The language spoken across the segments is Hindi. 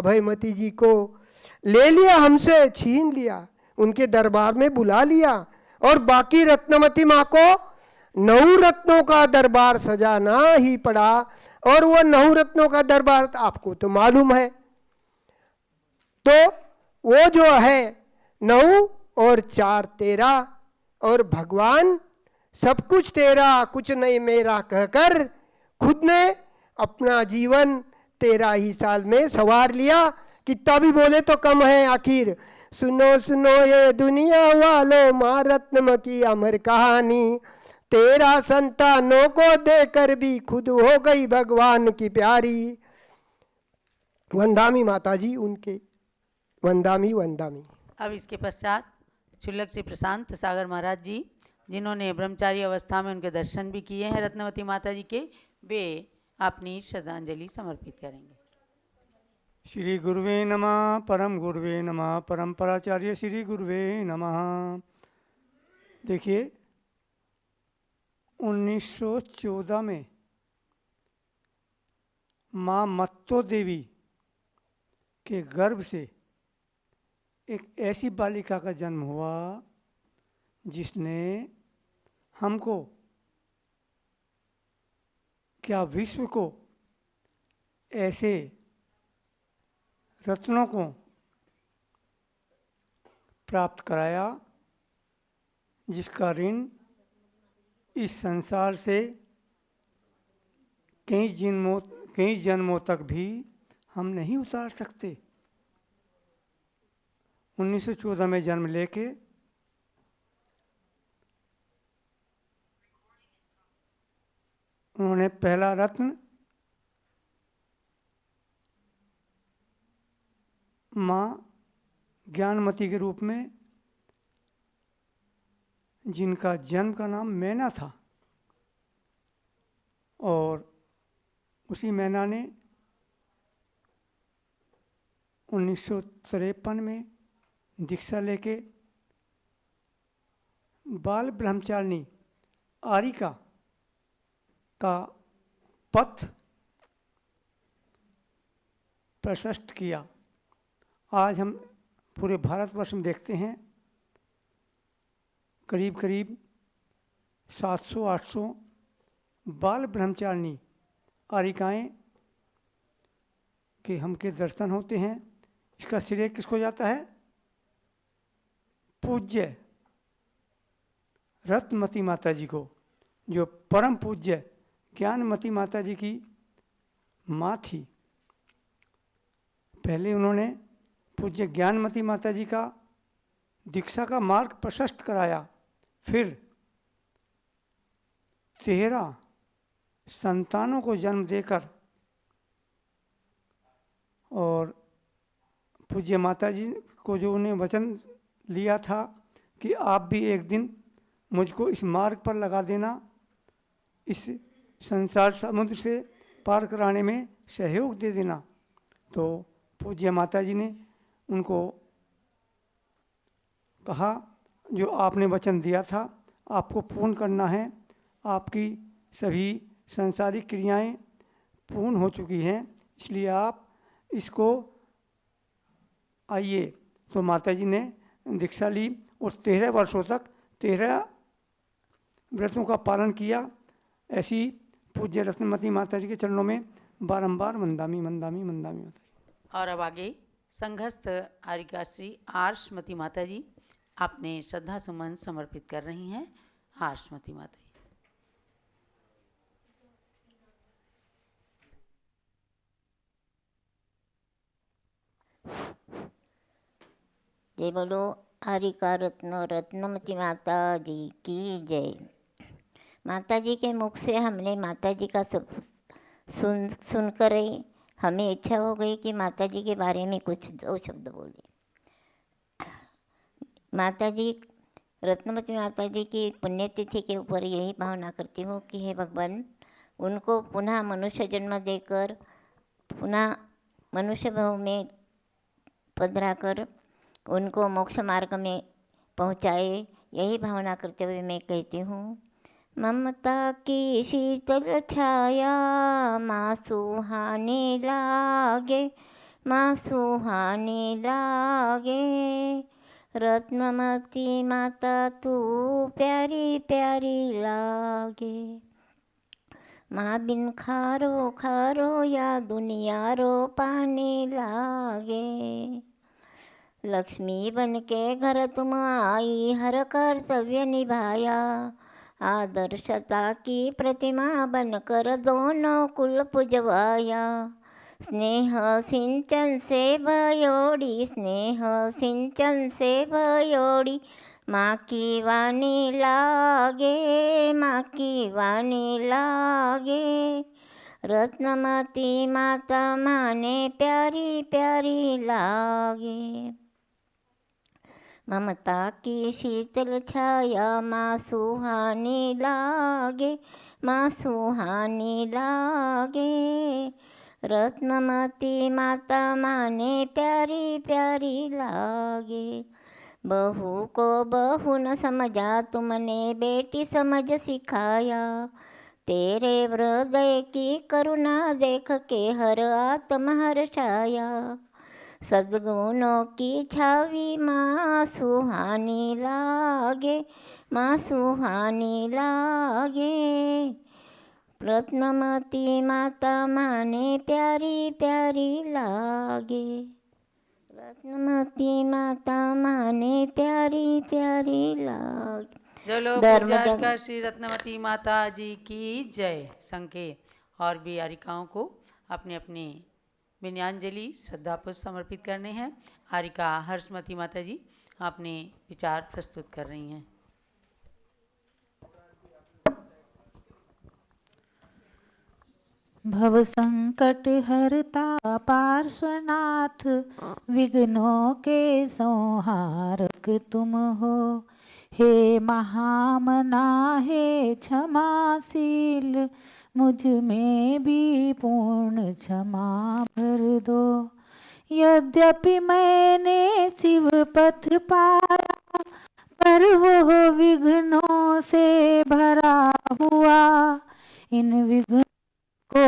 अभयमती जी को ले लिया, हमसे छीन लिया, उनके दरबार में बुला लिया और बाकी रत्नमती माँ को 9 रत्नों का दरबार सजाना ही पड़ा। और वो 9 रत्नों का दरबार आपको तो मालूम है। तो वो जो है 9 और 4 13, और भगवान सब कुछ तेरा कुछ नहीं मेरा कहकर खुद ने अपना जीवन 13 ही साल में संवार लिया। कितना भी बोले तो कम है। आखिर सुनो सुनो ये दुनिया वालों, माँ रत्नम की अमर कहानी, 13 संतानों को देकर भी खुद हो गई भगवान की प्यारी। वंदामी माता जी उनके, वंदामी वंदामी। अब इसके पश्चात क्षुल्लक श्री प्रशांत सागर महाराज जी, जिन्होंने ब्रह्मचारी अवस्था में उनके दर्शन भी किए हैं रत्नवती माता जी के, वे अपनी श्रद्धांजलि समर्पित करेंगे। श्री गुरुवे नमः, परम गुरुवे नमः, परम्पराचार्य श्री गुरुवे नमः। देखिए 1914 में माँ मत्तो देवी के गर्भ से एक ऐसी बालिका का जन्म हुआ जिसने हमको, क्या विश्व को, ऐसे रत्नों को प्राप्त कराया जिसका ऋण इस संसार से कई जन्मों तक भी हम नहीं उतार सकते। 1914 में जन्म लेके उन्होंने पहला रत्न माँ ज्ञानमती के रूप में, जिनका जन्म का नाम मैना था, और उसी मैना ने 1953 में दीक्षा लेके बाल ब्रह्मचारिणी आरिका का पथ प्रशस्त किया। आज हम पूरे भारतवर्ष में देखते हैं करीब करीब 700-800 बाल ब्रह्मचारिणी आरिकाएँ के हमके दर्शन होते हैं। इसका श्रेय किसको जाता है? पूज्य रत्नमती माता जी को, जो परम पूज्य ज्ञानमती माता जी की माँ थी। पहले उन्होंने पूज्य ज्ञानमती माता जी का दीक्षा का मार्ग प्रशस्त कराया, फिर 13 संतानों को जन्म देकर और पूज्य माता जी को जो उन्हें वचन लिया था कि आप भी एक दिन मुझको इस मार्ग पर लगा देना, इस संसार समुद्र से पार कराने में सहयोग दे देना। तो पूज्य माता जी ने उनको कहा, जो आपने वचन दिया था आपको पूर्ण करना है, आपकी सभी सांसारिक क्रियाएं पूर्ण हो चुकी हैं, इसलिए आप इसको आइए। तो माता जी ने दीक्षा ली और 13 वर्षों तक 13 व्रतों का पालन किया। ऐसी पूज्य रत्नमती माता जी के चरणों में बारंबार मंदामी मंदामी मंदामी माता जी। और अब आगे संघस्थ आरिका श्री आर्षमती माता जी अपने श्रद्धा सुमन समर्पित कर रही हैं। आर्षमती माता जी। जय बोलो आरिका रत्न रत्नमती माता जी की जय। माता जी के मुख से हमने माता जी का सब सुनकर हमें इच्छा हो गई कि माता जी के बारे में कुछ 2 शब्द बोले। माता जी रत्नमती माता जी की पुण्यतिथि के ऊपर यही भावना करती हूँ कि हे भगवान, उनको पुनः मनुष्य जन्म देकर पुनः मनुष्य भाव में पधरा कर उनको मोक्ष मार्ग में पहुँचाए, यही भावना करते हुए मैं कहती हूँ। ममता की शीतल छाया माँ सुहाने लागे, माँ सुहानी लागे। रत्नमती माता तू प्यारी प्यारी लागे। माँ बिन खारो खारो या दुनिया रो पानी लागे। लक्ष्मी बन के घर तुम आई, हर कर्तव्य निभाया। आदर्शता की प्रतिमा बनकर दोनों कुल पुजवाया। स्नेह सिंचन से भयोड़ी, स्नेह सिंचन से भयोड़ी। माँ की वाणी लागे, माँ की वाणी लागे। रत्नमती माता माने प्यारी प्यारी लागे। ममता की शीतल छाया माँ सुहानी लागे, माँ सुहानी लागे। रत्नमती माता माने प्यारी प्यारी लागे। बहू को बहू न समझा तुमने, बेटी समझ सिखाया। तेरे हृदय की करुणा देख के हर आत्म हर्षाया। सद्गुणों की छावी माँ सुहानी लागे, माँ सुहानी लागे। रत्नमती माता माने प्यारी प्यारी लागे। रत्नमती माता माने प्यारी प्यारी लागे। चलो धर्म पूजा श्री रत्नवती माता जी की जय। संघ के और भी आरिकाओं को अपने अपने विनयांजलि श्रद्धापुष्प समर्पित करने हैं। आरिका हर्षमती माता जी अपने विचार प्रस्तुत कर रही हैं। भव संकट हरता पार्श्वनाथ, विघ्नों के संहारक तुम हो। हे महामना हे क्षमाशील, मुझ में भी पूर्ण क्षमा भर दो। यद्यपि मैंने शिव पथ पाया, पर वो विघ्नों से भरा हुआ। इन विघ्नों को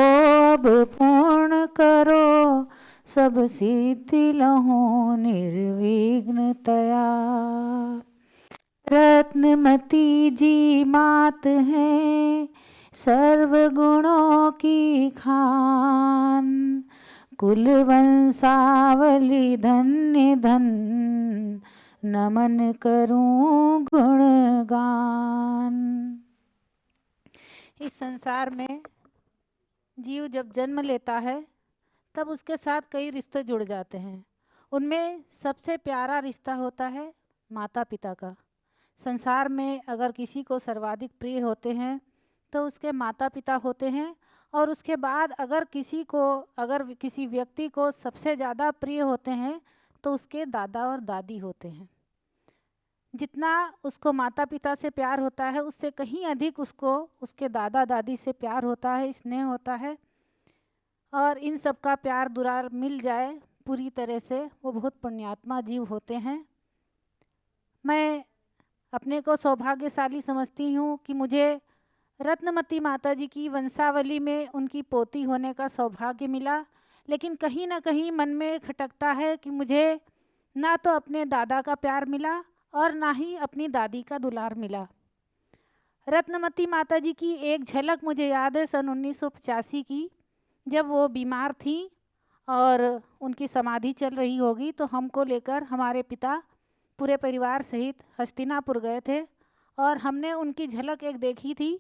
अब पूर्ण करो, सब सिद्धि लहूं निर्विघ्नतया। रत्नमती जी मात हैं सर्व गुणों की खान, कुल वंशावली धन्य धन, नमन करूं गुणगान। इस संसार में जीव जब जन्म लेता है तब उसके साथ कई रिश्ते जुड़ जाते हैं। उनमें सबसे प्यारा रिश्ता होता है माता पिता का। संसार में अगर किसी को सर्वाधिक प्रिय होते हैं तो उसके माता पिता होते हैं, और उसके बाद अगर किसी व्यक्ति को सबसे ज़्यादा प्रिय होते हैं तो उसके दादा और दादी होते हैं। जितना उसको माता पिता से प्यार होता है उससे कहीं अधिक उसको उसके दादा दादी से प्यार होता है, स्नेह होता है। और इन सब का प्यार दुलार मिल जाए पूरी तरह से, वो बहुत पुण्यात्मा जीव होते हैं। मैं अपने को सौभाग्यशाली समझती हूँ कि मुझे रत्नमती माता जी की वंशावली में उनकी पोती होने का सौभाग्य मिला। लेकिन कहीं ना कहीं मन में खटकता है कि मुझे ना तो अपने दादा का प्यार मिला और ना ही अपनी दादी का दुलार मिला। रत्नमती माता जी की एक झलक मुझे याद है सन 1985 की, जब वो बीमार थी और उनकी समाधि चल रही होगी, तो हमको लेकर हमारे पिता पूरे परिवार सहित हस्तिनापुर गए थे और हमने उनकी झलक एक देखी थी।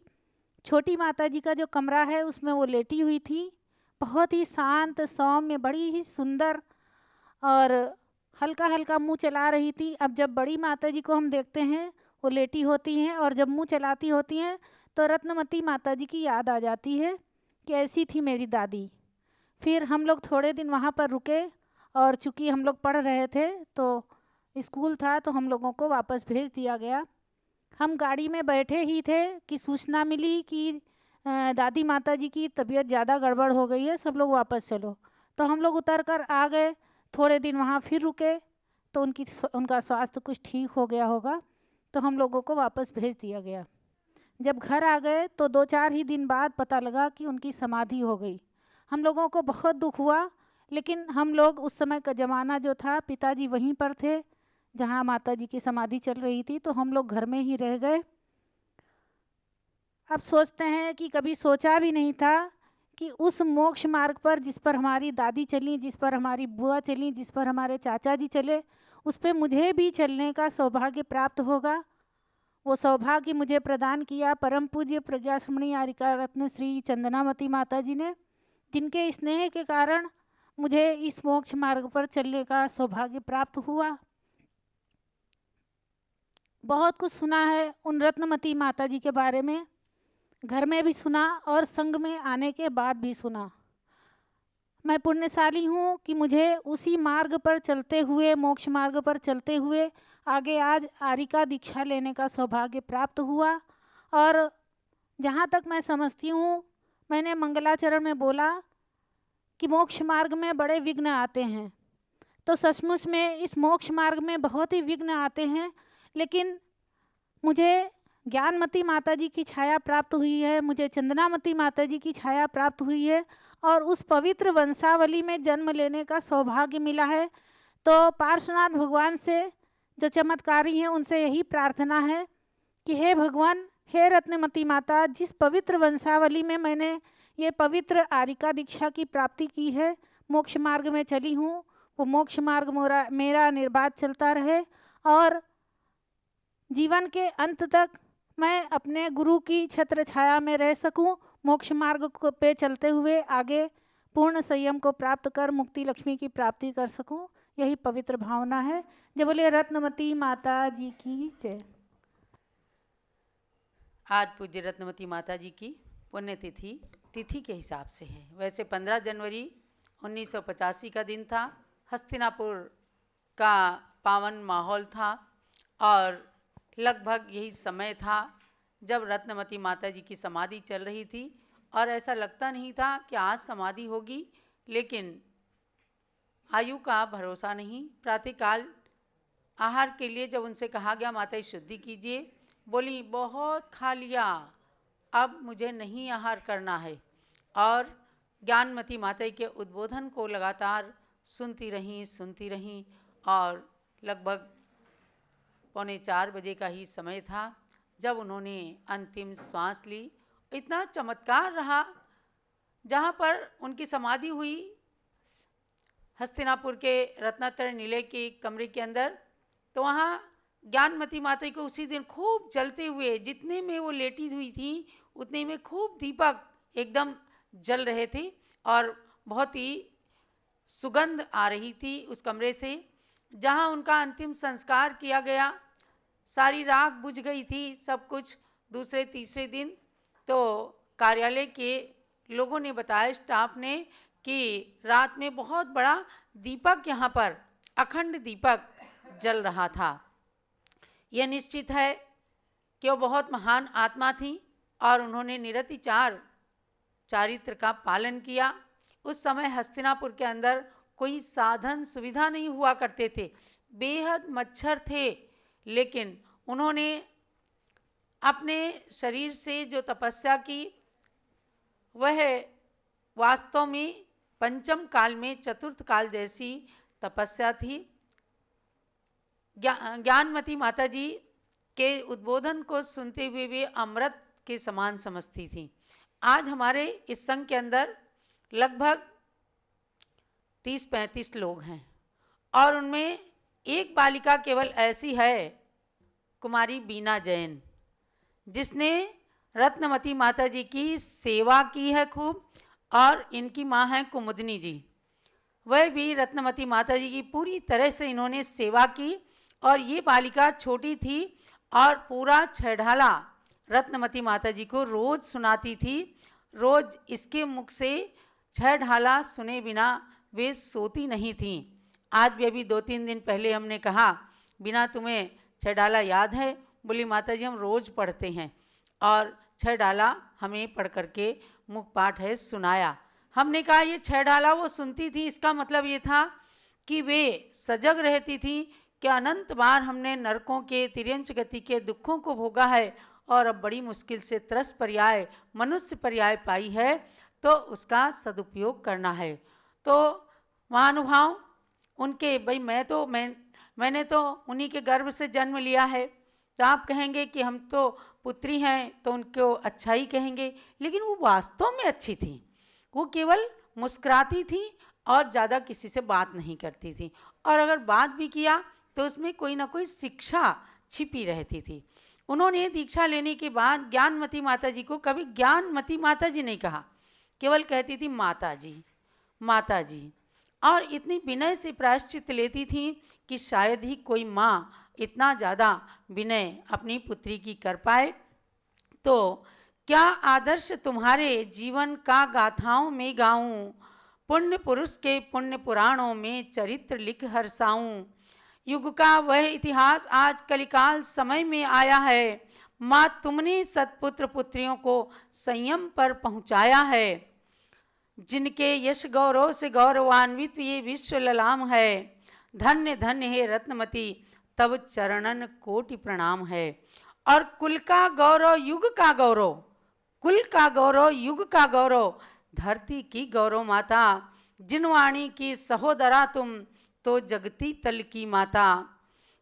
छोटी माता जी का जो कमरा है उसमें वो लेटी हुई थी, बहुत ही शांत सौम्य, बड़ी ही सुंदर, और हल्का हल्का मुंह चला रही थी। अब जब बड़ी माता जी को हम देखते हैं वो लेटी होती हैं और जब मुंह चलाती होती हैं तो रत्नमती माता जी की याद आ जाती है कि ऐसी थी मेरी दादी। फिर हम लोग थोड़े दिन वहाँ पर रुके और चूँकि हम लोग पढ़ रहे थे तो स्कूल था तो हम लोगों को वापस भेज दिया गया। हम गाड़ी में बैठे ही थे कि सूचना मिली कि दादी माता जी की तबीयत ज़्यादा गड़बड़ हो गई है, सब लोग वापस चलो। तो हम लोग उतर कर आ गए। थोड़े दिन वहाँ फिर रुके तो उनका स्वास्थ्य कुछ ठीक हो गया होगा, तो हम लोगों को वापस भेज दिया गया। जब घर आ गए तो 2-4 ही दिन बाद पता लगा कि उनकी समाधि हो गई। हम लोगों को बहुत दुख हुआ, लेकिन हम लोग उस समय का ज़माना जो था, पिताजी वहीं पर थे जहाँ माता जी की समाधि चल रही थी, तो हम लोग घर में ही रह गए। अब सोचते हैं कि कभी सोचा भी नहीं था कि उस मोक्ष मार्ग पर जिस पर हमारी दादी चली, जिस पर हमारी बुआ चली, जिस पर हमारे चाचा जी चले, उस पर मुझे भी चलने का सौभाग्य प्राप्त होगा। वो सौभाग्य मुझे प्रदान किया परम पूज्य प्रज्ञाश्रमणी आरिका रत्न श्री चंदनामती माता जी ने, जिनके स्नेह के कारण मुझे इस मोक्ष मार्ग पर चलने का सौभाग्य प्राप्त हुआ। बहुत कुछ सुना है उन रत्नमती माता जी के बारे में, घर में भी सुना और संघ में आने के बाद भी सुना। मैं पुण्यशाली हूँ कि मुझे उसी मार्ग पर चलते हुए, मोक्ष मार्ग पर चलते हुए आगे आज आरिका दीक्षा लेने का सौभाग्य प्राप्त हुआ। और जहाँ तक मैं समझती हूँ, मैंने मंगलाचरण में बोला कि मोक्ष मार्ग में बड़े विघ्न आते हैं, तो सचमुच में इस मोक्ष मार्ग में बहुत ही विघ्न आते हैं, लेकिन मुझे ज्ञानमती माता जी की छाया प्राप्त हुई है, मुझे चंदनामती माता जी की छाया प्राप्त हुई है और उस पवित्र वंशावली में जन्म लेने का सौभाग्य मिला है। तो पार्श्वनाथ भगवान से जो चमत्कारी हैं उनसे यही प्रार्थना है कि हे भगवान, हे रत्नमती माता, जिस पवित्र वंशावली में मैंने ये पवित्र आरिका दीक्षा की प्राप्ति की है, मोक्ष मार्ग में चली हूँ, वो मोक्ष मार्ग मेरा निर्बाध चलता रहे और जीवन के अंत तक मैं अपने गुरु की छत्र छाया में रह सकूं, मोक्ष मार्ग पे चलते हुए आगे पूर्ण संयम को प्राप्त कर मुक्ति लक्ष्मी की प्राप्ति कर सकूं, यही पवित्र भावना है। जय बोले रत्नमती माता जी की जय। आज पूज्य रत्नमती माता जी की पुण्यतिथि तिथि के हिसाब से है। वैसे 15 जनवरी 1985 का दिन था, हस्तिनापुर का पावन माहौल था और लगभग यही समय था जब रत्नमती माता जी की समाधि चल रही थी और ऐसा लगता नहीं था कि आज समाधि होगी, लेकिन आयु का भरोसा नहीं। प्रातःकाल आहार के लिए जब उनसे कहा गया माता जी शुद्धि कीजिए, बोली बहुत खा लिया, अब मुझे नहीं आहार करना है। और ज्ञानमती माता जी के उद्बोधन को लगातार सुनती रहीं और लगभग 3:45 बजे का ही समय था जब उन्होंने अंतिम श्वास ली। इतना चमत्कार रहा, जहाँ पर उनकी समाधि हुई हस्तिनापुर के रत्नातर निलय के कमरे के अंदर, तो वहाँ ज्ञानमती माता को उसी दिन खूब जलते हुए, जितने में वो लेटी हुई थी उतने में खूब दीपक एकदम जल रहे थे और बहुत ही सुगंध आ रही थी उस कमरे से जहाँ उनका अंतिम संस्कार किया गया। सारी राख बुझ गई थी, सब कुछ। दूसरे तीसरे दिन तो कार्यालय के लोगों ने बताया, स्टाफ ने, कि रात में बहुत बड़ा दीपक यहाँ पर अखंड दीपक जल रहा था। यह निश्चित है कि वो बहुत महान आत्मा थी और उन्होंने निरतिचार चारित्र का पालन किया। उस समय हस्तिनापुर के अंदर कोई साधन सुविधा नहीं हुआ करते थे, बेहद मच्छर थे, लेकिन उन्होंने अपने शरीर से जो तपस्या की वह वास्तव में पंचम काल में चतुर्थ काल जैसी तपस्या थी। ज्ञानमती माता जी के उद्बोधन को सुनते हुए वे अमृत के समान समझती थी। आज हमारे इस संघ के अंदर लगभग 30-35 लोग हैं और उनमें एक बालिका केवल ऐसी है, कुमारी बीना जैन, जिसने रत्नमती माता जी की सेवा की है खूब। और इनकी माँ है कुमुदनी जी, वह भी रत्नमती माता जी की पूरी तरह से इन्होंने सेवा की। और ये बालिका छोटी थी और पूरा छेढ़ाला रत्नमती माता जी को रोज सुनाती थी। रोज इसके मुख से छेढ़ाला सुने बिना वे सोती नहीं थीं। आज भी अभी 2-3 दिन पहले हमने कहा, बिना तुम्हें छेढ़ाला याद है? बोली माता जी हम रोज़ पढ़ते हैं और छेढ़ाला हमें पढ़ करके मुख पाठ है सुनाया। हमने कहा ये छेढ़ाला वो सुनती थी, इसका मतलब ये था कि वे सजग रहती थी कि अनंत बार हमने नरकों के तिर्यंच गति के दुखों को भोगा है और अब बड़ी मुश्किल से त्रस पर्याय मनुष्य पर्याय पाई है, तो उसका सदुपयोग करना है। तो महानुभाव उनके भाई मैंने तो उन्हीं के गर्भ से जन्म लिया है, तो आप कहेंगे कि हम तो पुत्री हैं तो उनको अच्छा ही कहेंगे, लेकिन वो वास्तव में अच्छी थी। वो केवल मुस्कुराती थी और ज़्यादा किसी से बात नहीं करती थी, और अगर बात भी किया तो उसमें कोई ना कोई शिक्षा छिपी रहती थी। उन्होंने दीक्षा लेने के बाद ज्ञानमती माता जी को कभी ज्ञानमती माता जी नहीं कहा, केवल कहती थी माता जी माता जी, और इतनी विनय से प्रायश्चित लेती थी कि शायद ही कोई माँ इतना ज़्यादा विनय अपनी पुत्री की कर पाए। तो क्या आदर्श तुम्हारे जीवन का गाथाओं में गाऊं, पुण्य पुरुष के पुण्य पुराणों में चरित्र लिख हर्षाऊं। युग का वह इतिहास आज कलिकाल समय में आया है, माँ तुमने सत्पुत्र पुत्रियों को संयम पर पहुँचाया है। जिनके यश गौरव से गौरवान्वित ये विश्व ललाम है, धन्य धन्य है रत्नमती तब चरणन कोटि प्रणाम है। और कुल का गौरव युग का गौरव, कुल का गौरव युग का गौरव, धरती की गौरव माता, जिनवाणी की सहोदरा तुम तो जगती तल की माता।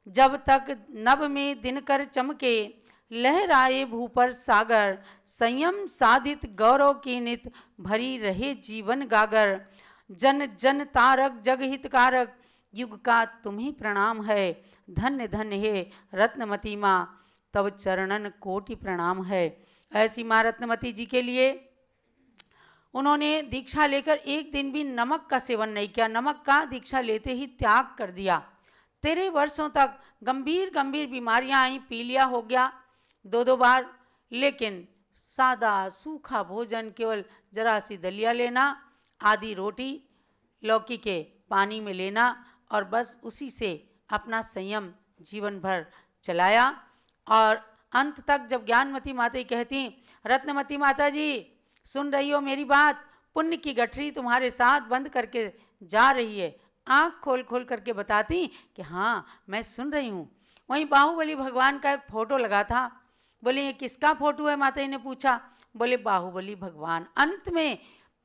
जब तक नभ में दिनकर चमके, लहराए भू पर सागर, संयम साधित गौरव की नित भरी रहे जीवन गागर। जन जन तारक जग हितकारक, युग का तुम्हें प्रणाम है, धन्य धन्य है रत्नमती माँ तब चरणन कोटि प्रणाम है। ऐसी माँ रत्नमती जी के लिए उन्होंने दीक्षा लेकर एक दिन भी नमक का सेवन नहीं किया, नमक का दीक्षा लेते ही त्याग कर दिया। 13 वर्षों तक गंभीर गंभीर बीमारियां आई, पीलिया हो गया 2 बार, लेकिन सादा सूखा भोजन, केवल जरा सी दलिया लेना, आधी रोटी लौकी के पानी में लेना, और बस उसी से अपना संयम जीवन भर चलाया। और अंत तक जब ज्ञानमती माता ही कहती, रत्नमती माता जी सुन रही हो मेरी बात, पुण्य की गठरी तुम्हारे साथ बंद करके जा रही है, आँख खोल खोल करके बताती कि हाँ मैं सुन रही हूँ। वहीं बाहुबली भगवान का एक फोटो लगा था, बोले ये किसका फोटो है, माता जी ने पूछा, बोले बाहुबली भगवान। अंत में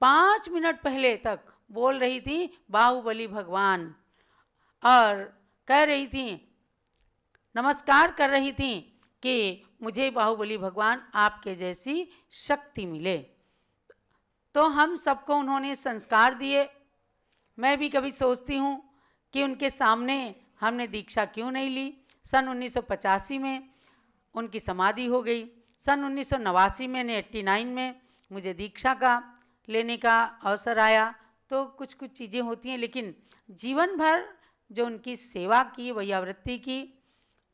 5 मिनट पहले तक बोल रही थी बाहुबली भगवान, और कह रही थी, नमस्कार कर रही थी कि मुझे बाहुबली भगवान आपके जैसी शक्ति मिले। तो हम सबको उन्होंने संस्कार दिए। मैं भी कभी सोचती हूँ कि उनके सामने हमने दीक्षा क्यों नहीं ली। सन 1985 में उनकी समाधि हो गई, सन 1989 में 89 में मुझे दीक्षा का लेने का अवसर आया। तो कुछ कुछ चीज़ें होती हैं, लेकिन जीवन भर जो उनकी सेवा की, वैयावृत्ति की,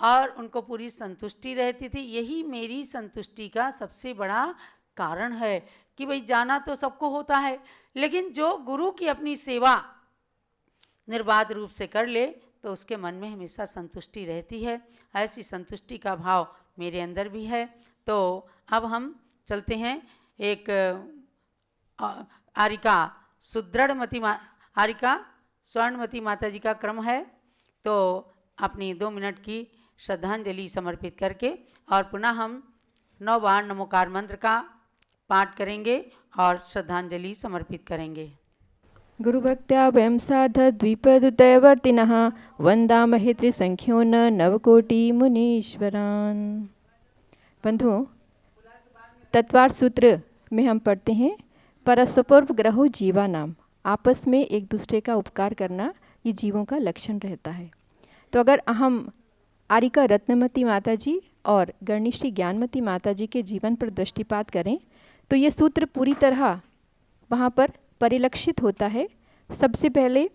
और उनको पूरी संतुष्टि रहती थी। यही मेरी संतुष्टि का सबसे बड़ा कारण है कि भाई जाना तो सबको होता है, लेकिन जो गुरु की अपनी सेवा निर्बाध रूप से कर ले तो उसके मन में हमेशा संतुष्टि रहती है। ऐसी संतुष्टि का भाव मेरे अंदर भी है। तो अब हम चलते हैं एक आरिका आरिका स्वर्णमती माता जी का क्रम है, तो अपनी 2 मिनट की श्रद्धांजलि समर्पित करके और पुनः हम 9 बार नमोकार मंत्र का पाठ करेंगे और श्रद्धांजलि समर्पित करेंगे। गुरुभक्त्या वयं सार्धद्विपदुदयवर्तिनः वन्दामहे त्रिसंख्यो न नवकोटि मुनीश्वरान्। बंधुओं, तत्वार्थ सूत्र में हम पढ़ते हैं, परस्पर ग्रहो जीवा नाम, आपस में एक दूसरे का उपकार करना ये जीवों का लक्षण रहता है। तो अगर हम आरिका रत्नमती माता जी और गणिष्ठी ज्ञानमती माता जी के जीवन पर दृष्टिपात करें तो ये सूत्र पूरी तरह वहाँ पर परिलक्षित होता है। सबसे पहले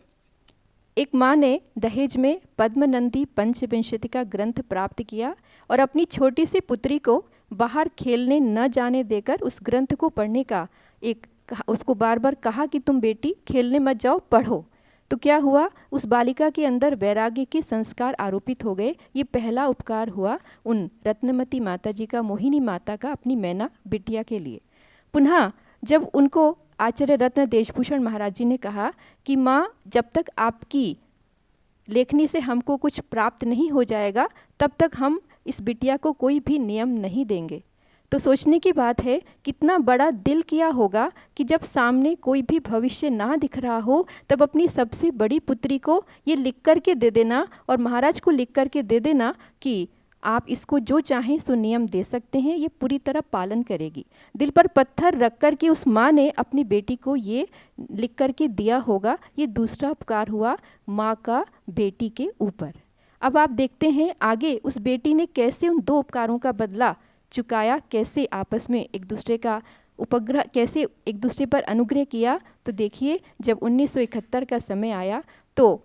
एक माँ ने दहेज में पद्मनंदी पंचविंशति का ग्रंथ प्राप्त किया और अपनी छोटी सी पुत्री को बाहर खेलने न जाने देकर उस ग्रंथ को पढ़ने का उसको बार बार कहा कि तुम बेटी खेलने मत जाओ, पढ़ो। तो क्या हुआ, उस बालिका के अंदर वैराग्य के संस्कार आरोपित हो गए। ये पहला उपकार हुआ उन रत्नमती माता जी का, मोहिनी माता का, अपनी मैना बिटिया के लिए। पुनः जब उनको आचार्य रत्न देशभूषण महाराज जी ने कहा कि माँ, जब तक आपकी लेखनी से हमको कुछ प्राप्त नहीं हो जाएगा तब तक हम इस बिटिया को कोई भी नियम नहीं देंगे, तो सोचने की बात है कितना बड़ा दिल किया होगा कि जब सामने कोई भी भविष्य ना दिख रहा हो तब अपनी सबसे बड़ी पुत्री को ये लिख कर के दे देना और महाराज को लिख कर के दे देना कि आप इसको जो चाहें सो नियम दे सकते हैं, ये पूरी तरह पालन करेगी। दिल पर पत्थर रख कर के उस माँ ने अपनी बेटी को ये लिख कर के दिया होगा। ये दूसरा उपकार हुआ माँ का बेटी के ऊपर। अब आप देखते हैं आगे उस बेटी ने कैसे उन दो उपकारों का बदला चुकाया, कैसे आपस में एक दूसरे का उपग्रह, कैसे एक दूसरे पर अनुग्रह किया। तो देखिए जब 1971 का समय आया तो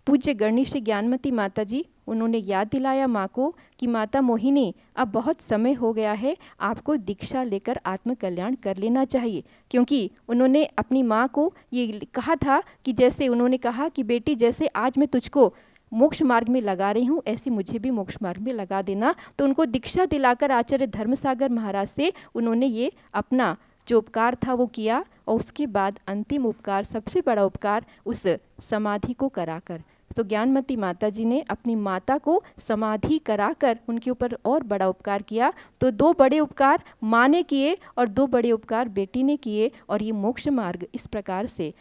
पूज्य गणेश ज्ञानमती माता जी उन्होंने याद दिलाया माँ को कि माता मोहिनी अब बहुत समय हो गया है, आपको दीक्षा लेकर आत्म कल्याण कर लेना चाहिए। क्योंकि उन्होंने अपनी माँ को ये कहा था कि जैसे उन्होंने कहा कि बेटी जैसे आज मैं तुझको मोक्ष मार्ग में लगा रही हूँ ऐसे मुझे भी मोक्ष मार्ग में लगा देना। तो उनको दीक्षा दिलाकर आचार्य धर्मसागर महाराज से उन्होंने ये अपना जो उपकार था वो किया। और उसके बाद अंतिम उपकार, सबसे बड़ा उपकार, उस समाधि को कराकर। तो ज्ञानमती माता जी ने अपनी माता को समाधि कराकर उनके ऊपर और बड़ा उपकार किया। तो दो बड़े उपकार माँ ने किए और दो बड़े उपकार बेटी ने किए और ये मोक्ष मार्ग इस प्रकार से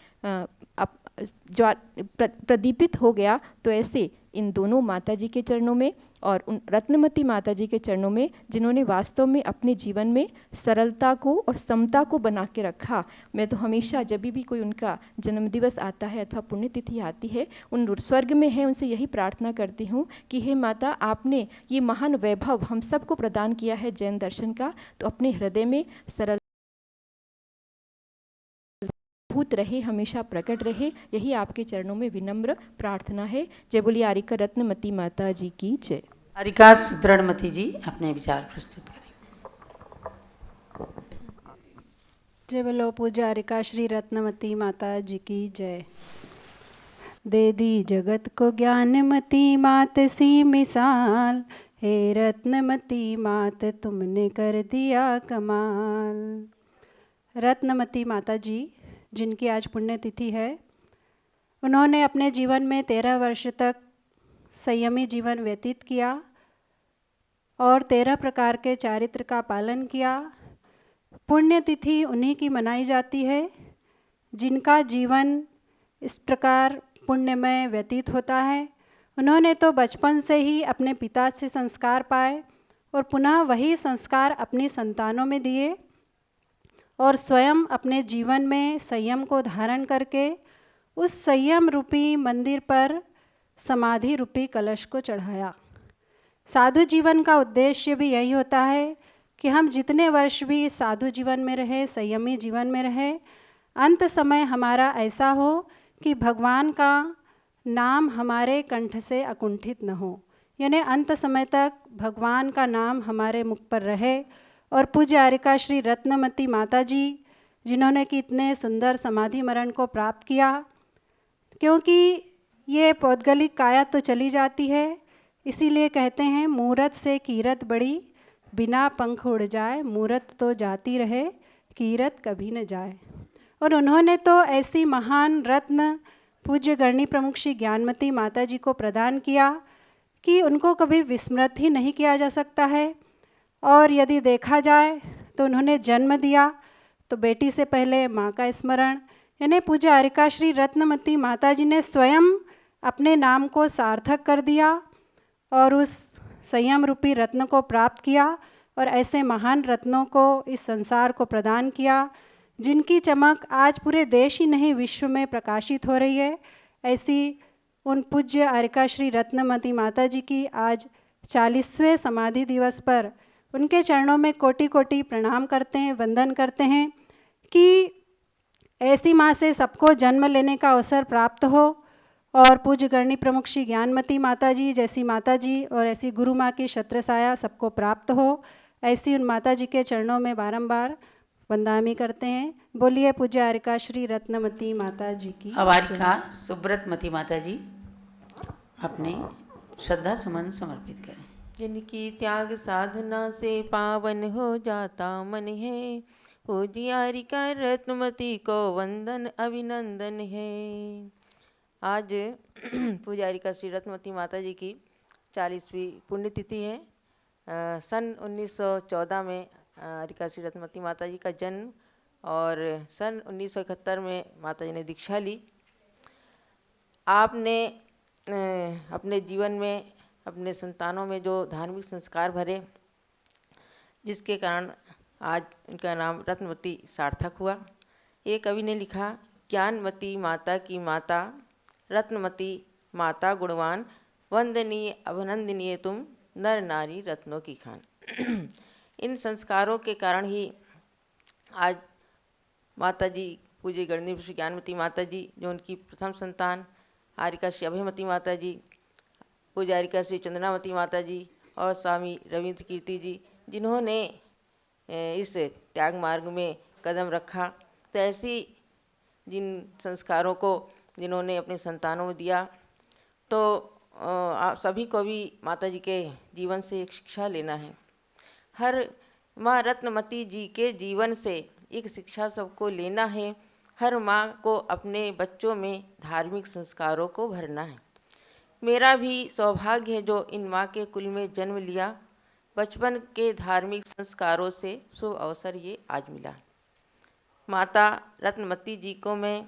प्रदीपित हो गया। तो ऐसे इन दोनों माता जी के चरणों में और उन रत्नमती माता जी के चरणों में जिन्होंने वास्तव में अपने जीवन में सरलता को और समता को बना के रखा। मैं तो हमेशा जब भी कोई उनका जन्मदिवस आता है अथवा पुण्यतिथि आती है, उन स्वर्ग में है उनसे यही प्रार्थना करती हूँ कि हे माता, आपने ये महान वैभव हम सबको प्रदान किया है जैन दर्शन का, तो अपने हृदय में सरल भूत रहे, हमेशा प्रकट रहे, यही आपके चरणों में विनम्र प्रार्थना है। जय बोलिए आरिका रत्नमती माता जी की जय। आरिका सुदृढ़मती जी अपने विचार प्रस्तुत करें। जय बोलो पूज्य आरिका श्री रत्नमती माता जी की जय। दे दी जगत को ज्ञानमती मात सी मिसाल, हे रत्नमती मात तुमने कर दिया कमाल। रत्नमती माता जी जिनकी आज पुण्यतिथि है, उन्होंने अपने जीवन में 13 वर्ष तक संयमी जीवन व्यतीत किया और 13 प्रकार के चारित्र का पालन किया। पुण्यतिथि उन्हीं की मनाई जाती है जिनका जीवन इस प्रकार पुण्यमय व्यतीत होता है। उन्होंने तो बचपन से ही अपने पिता से संस्कार पाए और पुनः वही संस्कार अपनी संतानों में दिए और स्वयं अपने जीवन में संयम को धारण करके उस संयम रूपी मंदिर पर समाधि रूपी कलश को चढ़ाया। साधु जीवन का उद्देश्य भी यही होता है कि हम जितने वर्ष भी साधु जीवन में रहे, संयमी जीवन में रहे, अंत समय हमारा ऐसा हो कि भगवान का नाम हमारे कंठ से अकुंठित न हो, यानी अंत समय तक भगवान का नाम हमारे मुख पर रहे। और पूज्य आरिका श्री रत्नमती माता जी जिन्होंने कि इतने सुंदर समाधि मरण को प्राप्त किया, क्योंकि ये पौद्गलिक काया तो चली जाती है, इसीलिए कहते हैं मूरत से कीरत बड़ी, बिना पंख उड़ जाए, मूरत तो जाती रहे, कीरत कभी न जाए। और उन्होंने तो ऐसी महान रत्न पूज्य गणनी प्रमुख श्री ज्ञानमती माता जी को प्रदान किया कि उनको कभी विस्मृत ही नहीं किया जा सकता है। और यदि देखा जाए तो उन्होंने जन्म दिया तो बेटी से पहले माँ का स्मरण, यानी पूज्य आरिका श्री रत्नमती माता जी ने स्वयं अपने नाम को सार्थक कर दिया और उस संयम रूपी रत्न को प्राप्त किया और ऐसे महान रत्नों को इस संसार को प्रदान किया जिनकी चमक आज पूरे देश ही नहीं विश्व में प्रकाशित हो रही है। ऐसी उन पूज्य आरिका श्री रत्नमती माता जी की आज 40वें समाधि दिवस पर उनके चरणों में कोटि कोटि प्रणाम करते हैं, वंदन करते हैं कि ऐसी माँ से सबको जन्म लेने का अवसर प्राप्त हो और पूज्य गणनी प्रमुख श्री ज्ञानमती माता जी जैसी माता जी और ऐसी गुरु माँ की छत्र छाया सबको प्राप्त हो। ऐसी उन माता जी के चरणों में बारंबार वंदामी करते हैं। बोलिए पूज्य आरिका श्री रत्नमती माता जी की। अब आरिका सुब्रतमती माता जी अपने श्रद्धा सुमन समर्पित करें। जिनकी त्याग साधना से पावन हो जाता मन है, पूज्य आरिका रत्नमती को वंदन अभिनंदन है। आज पूज्य आरिका श्री रत्नमती माता जी की 40वीं पुण्यतिथि है। सन 1914 में हरिका श्री रत्नमती माता जी का जन्म और सन 1971 में माता जी ने दीक्षा ली। आपने अपने जीवन में अपने संतानों में जो धार्मिक संस्कार भरे, जिसके कारण आज उनका नाम रत्नमती सार्थक हुआ। एक कवि ने लिखा, ज्ञानमती माता की माता, रत्नमती माता गुणवान, वंदनीय अभिनंदनीय तुम, नर नारी रत्नों की खान। इन संस्कारों के कारण ही आज माता जी पूज्य गणनीय श्री ज्ञानमती माता जी, जो उनकी प्रथम संतान हारिका श्री अभयमती माता जी, पूज्य हारिका श्री चंद्रामती माता जी और स्वामी रविंद्र कीर्ति जी, जिन्होंने इस त्याग मार्ग में कदम रखा, तो ऐसी जिन संस्कारों को जिन्होंने अपने संतानों में दिया, तो आप सभी को भी माता जी के जीवन से एक शिक्षा लेना है। हर माँ रत्नमती जी के जीवन से एक शिक्षा सबको लेना है। हर माँ को अपने बच्चों में धार्मिक संस्कारों को भरना है। मेरा भी सौभाग्य है जो इन माँ के कुल में जन्म लिया। बचपन के धार्मिक संस्कारों से शुभ अवसर ये आज मिला। माता रत्नमती जी को मैं